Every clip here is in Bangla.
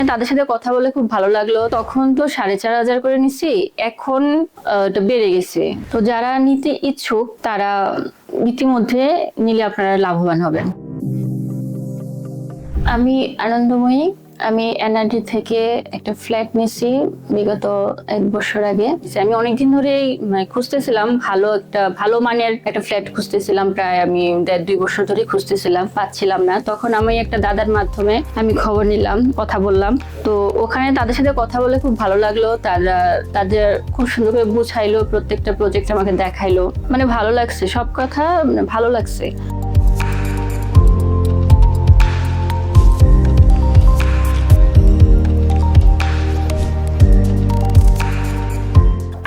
তাদের সাথে কথা বলে খুব ভালো লাগলো। তখন তো 4,500 করে নিছি, এখন এটা বেড়ে গেছে। তো যারা নিতে ইচ্ছুক তারা ইতিমধ্যে নিলে আপনারা লাভবান হবেন। আমি আনন্দময়ী। আমি এনআরডি থেকে একটা ফ্ল্যাট নিছি বিগত 1 বছর আগে। আমি অনেকদিন ধরেই খুঁজতেছিলাম, ভালো মানের একটা ফ্ল্যাট খুঁজতেছিলাম। প্রায় আমি 1.5-2 বছর ধরে খুঁজতেছিলাম, পাচ্ছিলাম না। তখন আমি একটা দাদার মাধ্যমে আমি খবর নিলাম, কথা বললাম। তো ওখানে তাদের সাথে কথা বলে খুব ভালো লাগলো। তাদের খুব সুন্দর করে বুঝাইলো, প্রত্যেকটা প্রজেক্ট আমাকে দেখাইলো। ভালো লাগছে, সব কথা ভালো লাগছে।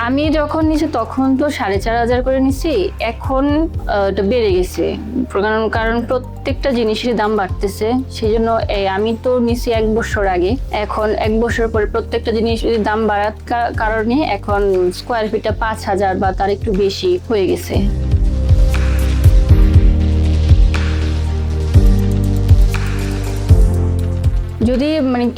আমি যখন নিছি তখন তো 4,500 করে নিছি, এখন এটা বেড়ে গেছে। কারণ প্রত্যেকটা জিনিসের দাম বাড়তেছে, সেই জন্য আমি তো নিছি 1 বছর আগে। এখন 1 বছর পরে প্রত্যেকটা জিনিসের দাম বাড়ার কারণে এখন স্কোয়ার ফিটটা 5,000 বা তার একটু বেশি হয়ে গেছে। যদি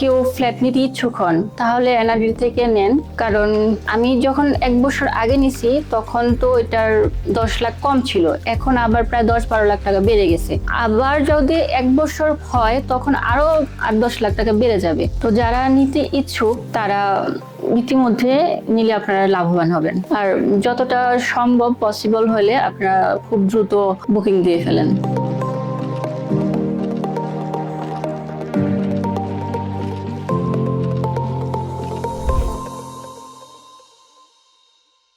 কেউ ফ্ল্যাট নিতে ইচ্ছুক হন তাহলে এনআরডি থেকে নেন। কারণ আমি যখন 1 বছর আগে নিছি তখন তো এটার 10 লাখ কম ছিল, এখন আবার প্রায় 10-12 লাখ টাকা বেড়ে গেছে। আবার যদি 1 বছর হয় তখন আরো 8-10 লাখ টাকা বেড়ে যাবে। তো যারা নিতে ইচ্ছুক তারা ইতিমধ্যে নিলে আপনারা লাভবান হবেন। আর যতটা সম্ভব পসিবল হলে আপনারা খুব দ্রুত বুকিং দিয়ে ফেলেন।